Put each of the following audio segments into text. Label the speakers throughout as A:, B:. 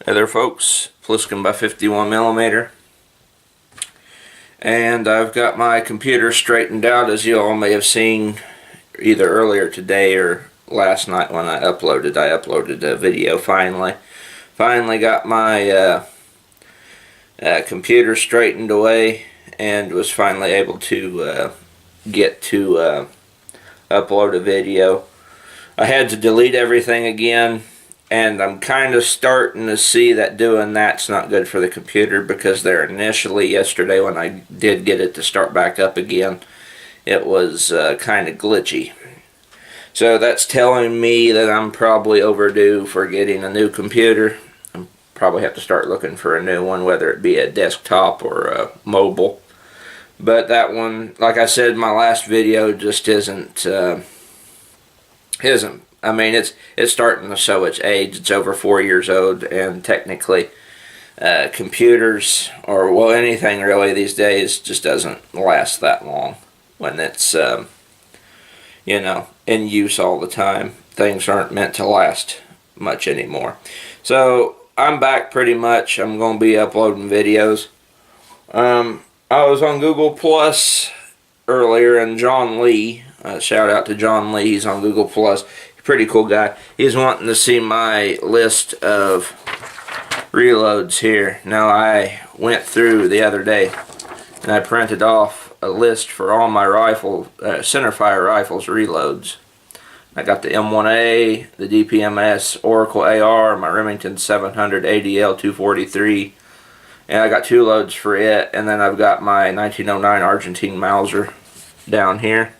A: Hey there folks, Pliskin by 51mm, and I've got my computer straightened out, as you all may have seen either earlier today or last night when I uploaded a video finally got my computer straightened away and was finally able to get to upload a video. I had to delete everything again, and I'm kind of starting to see that doing that's not good for the computer, because there initially yesterday when I did get it to start back up again, it was kind of glitchy. So that's telling me that I'm probably overdue for getting a new computer. I probably have to start looking for a new one, whether it be a desktop or a mobile. But that one, like I said in my last video, just isn't I mean, it's starting to show its age. It's over 4 years old, and technically computers, or well, anything really these days, just doesn't last that long when it's you know, in use all the time. Things aren't meant to last much anymore. So I'm back pretty much. I'm going to be uploading videos. I was on Google Plus earlier, and John Lee, shout out to John Lee, he's on Google Plus. Pretty cool guy. He's wanting to see my list of reloads here. Now, I went through the other day and I printed off a list for all my rifle centerfire rifles reloads. I got the M1A, the DPMS Oracle AR, my Remington 700 ADL 243, and I got 2 loads for it. And then I've got my 1909 Argentine Mauser down here.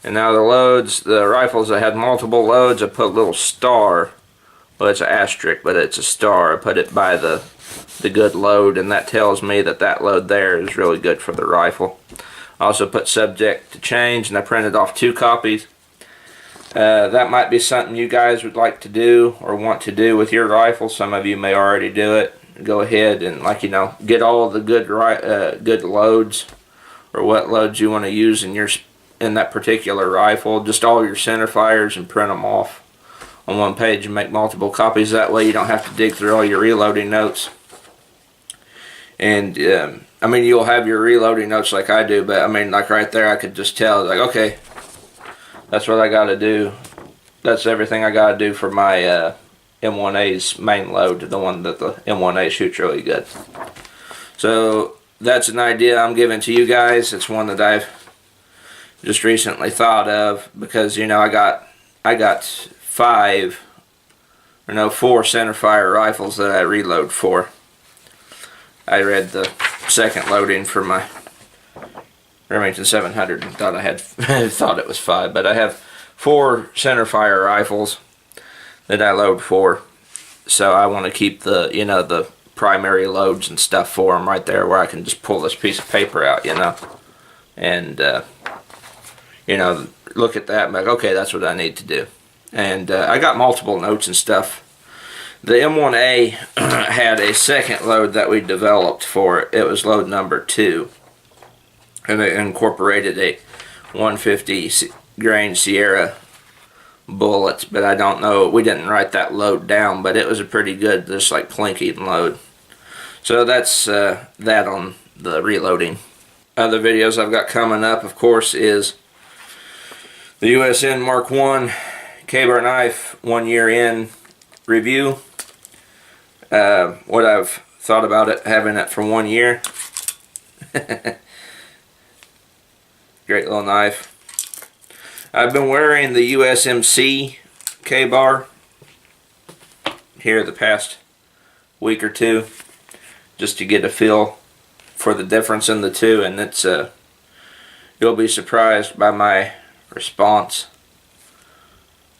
A: And now the loads, the rifles that had multiple loads, I put a little star. Well, it's an asterisk, but it's a star. I put it by the good load, and that tells me that that load there is really good for the rifle. I also put subject to change, and I printed off 2 copies. That might be something you guys would like to do or want to do with your rifle. Some of you may already do it. Go ahead and, like, you know, get all the good loads, or what loads you want to use in that particular rifle, just all your center fires, and print them off on one page and make multiple copies. That way you don't have to dig through all your reloading notes. And I mean, you'll have your reloading notes like I do, but I mean, like right there I could just tell, like, okay, that's what I got to do. That's everything I got to do for my M1A's main load, the one that the M1A shoots really good. So that's an idea I'm giving to you guys. It's one that I've just recently thought of, because, you know, I got 4 centerfire rifles that I reload for. I read the second loading for my Remington 700 and thought I had thought it was 5, but I have 4 centerfire rifles that I load for. So I want to keep the, you know, the primary loads and stuff for them right there, where I can just pull this piece of paper out, you know, and you know, look at that and be like, okay, that's what I need to do. And I got multiple notes and stuff. The M1A had a second load that we developed for it. It was load number 2. And it incorporated a 150 grain Sierra bullets, but I don't know, we didn't write that load down, but it was a pretty good, just like plinking load. So that's that on the reloading. Other videos I've got coming up, of course, is the USN Mark I K-bar knife 1 year in review. What I've thought about it, having it for 1 year. Great little knife. I've been wearing the USMC K-bar here the past week or 2, just to get a feel for the difference in the two, and it's you'll be surprised by my response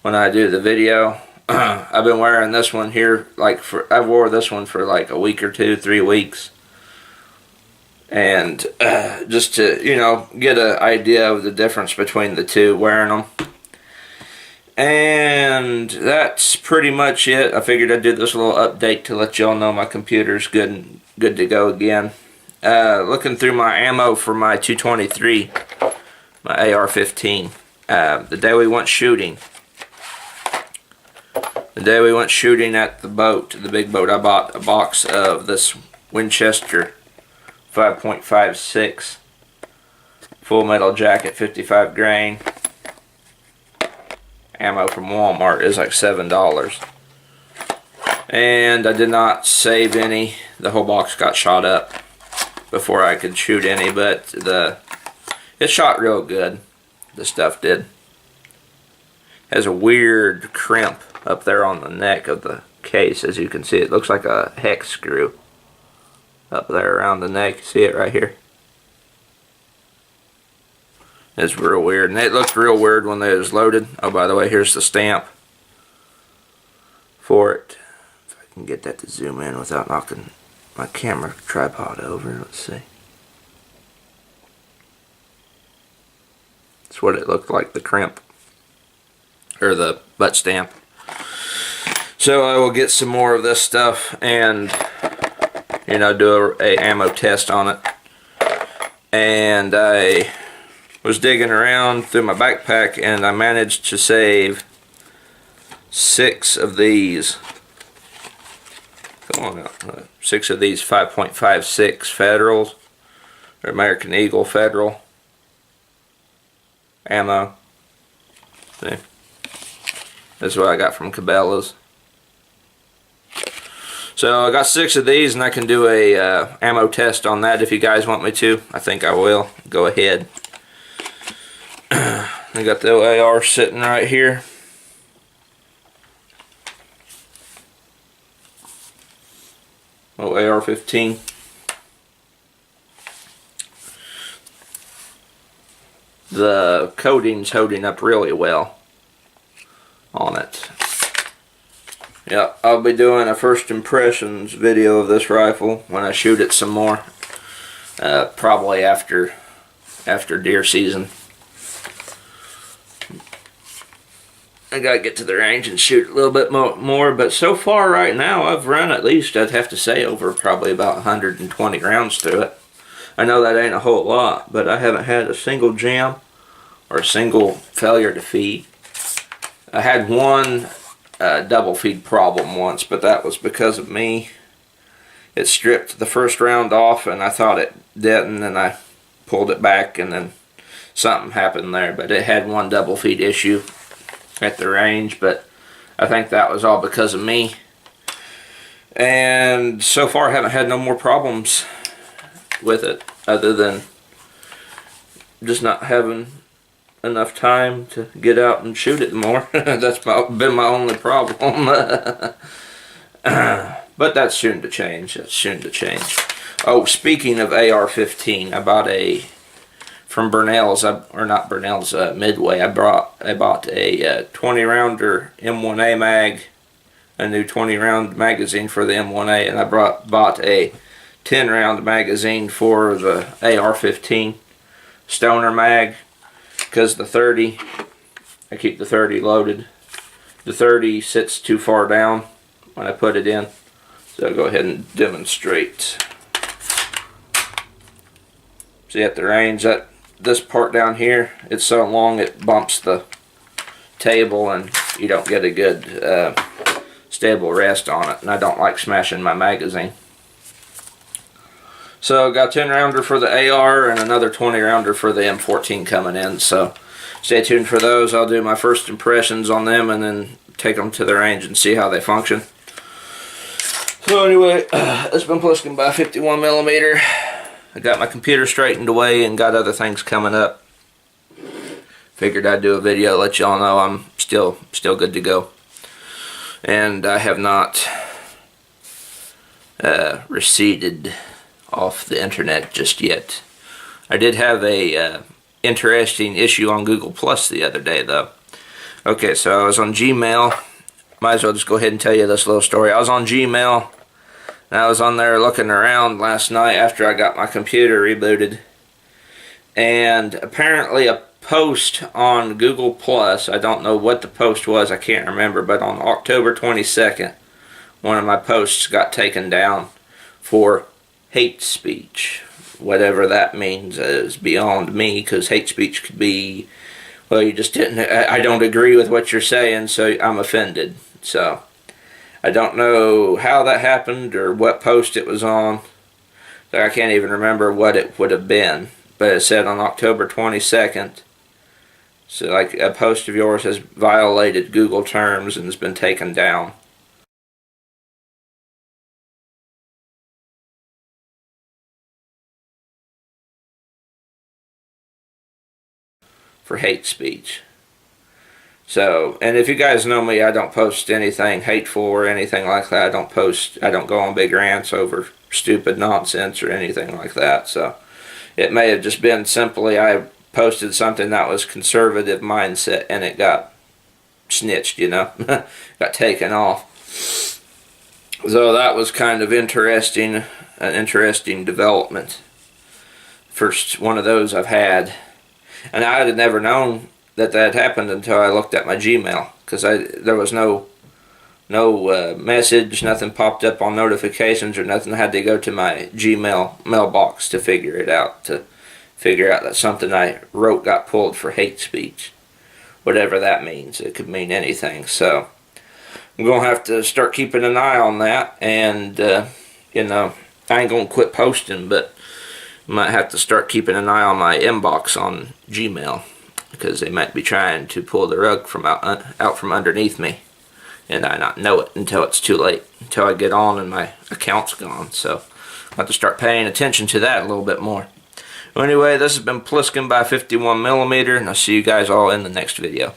A: when I do the video. I've been wearing this one here, like, I wore this one for like a week or 2, 3 weeks, and just to, you know, get an idea of the difference between the two wearing them. And that's pretty much it. I figured I'd do this little update to let y'all know my computer's good to go again. Looking through my ammo for my 223, my AR-15. The day we went shooting, The day we went shooting at the boat, the big boat, I bought a box of this Winchester 5.56 Full Metal Jacket 55 grain ammo from Walmart. Is like $7. And I did not save any. The whole box got shot up before I could shoot any, but it shot real good. The stuff did. Has a weird crimp up there on the neck of the case, as you can see. It looks like a hex screw up there around the neck. See it right here? It's real weird, and it looked real weird when it was loaded. Oh, by the way, here's the stamp for it. If I can get that to zoom in without knocking my camera tripod over. Let's see. That's what it looked like, the crimp, or the butt stamp. So I will get some more of this stuff and, you know, do a ammo test on it. And I was digging around through my backpack, and I managed to save 6 of these. Come on out. 6 of these 5.56 Federals, or American Eagle Federal ammo. See? This is what I got from Cabela's. So I got 6 of these, and I can do a ammo test on that if you guys want me to. I think I will. Go ahead. I got the AR sitting right here. Oh, AR-15. The coating's holding up really well on it. Yeah, I'll be doing a first impressions video of this rifle when I shoot it some more. Probably after deer season. I gotta get to the range and shoot a little bit more, but so far right now I've run at least, I'd have to say, over probably about 120 rounds through it. I know that ain't a whole lot, but I haven't had a single jam or a single failure to feed. I had one double feed problem once, but that was because of me. It stripped the first round off, and I thought it didn't, and I pulled it back, and then something happened there. But it had one double feed issue at the range, but I think that was all because of me. And so far I haven't had no more problems with it, other than just not having enough time to get out and shoot it more. That's been my only problem. But that's soon to change. That's soon to change. Oh, speaking of AR-15, I bought from Burnell's, or not Burnell's, Midway. I bought a 20-rounder M1A mag, a new 20-round magazine for the M1A, and I bought a 10-round magazine for the AR-15 Stoner mag, because the 30, I keep the 30 loaded. The 30 sits too far down when I put it in, so I'll go ahead and demonstrate. See, at the range, this part down here, it's so long it bumps the table and you don't get a good stable rest on it, and I don't like smashing my magazine. So I got 10 rounder for the AR and another 20 rounder for the M14 coming in, so stay tuned for those. I'll do my first impressions on them and then take them to the range and see how they function. So anyway, it's been Pliskin by 51mm. I got my computer straightened away and got other things coming up. Figured I'd do a video, let y'all know I'm still good to go. And I have not receded off the internet just yet. I did have a interesting issue on Google Plus the other day, though. Okay, so I was on Gmail. Might as well just go ahead and tell you this little story. I was on Gmail, and I was on there looking around last night after I got my computer rebooted, and apparently a post on Google Plus, I don't know what the post was, I can't remember, but on October 22nd, one of my posts got taken down for hate speech. Whatever that means is beyond me, because hate speech could be, well, you just didn't, I don't agree with what you're saying, so I'm offended. So I don't know how that happened or what post it was on. I can't even remember what it would have been, but it said on October 22nd. So like a post of yours has violated Google terms and has been taken down. For hate speech. So, and if you guys know me, I don't post anything hateful or anything like that. I don't go on big rants over stupid nonsense or anything like that. So, it may have just been simply I posted something that was conservative mindset and it got snitched, got taken off. So that was kind of interesting, an interesting development. First one of those I've had. And I had never known that had happened until I looked at my Gmail, because there was no message, nothing popped up on notifications or nothing. I had to go to my Gmail mailbox to figure it out, to figure out that something I wrote got pulled for hate speech, whatever that means. It could mean anything. So I'm gonna have to start keeping an eye on that, and I ain't gonna quit posting, but might have to start keeping an eye on my inbox on Gmail, because they might be trying to pull the rug from out from underneath me, and I not know it until it's too late, until I get on and my account's gone. So I'll have to start paying attention to that a little bit more. Well, anyway, this has been Pliskin by 51mm, and I'll see you guys all in the next video.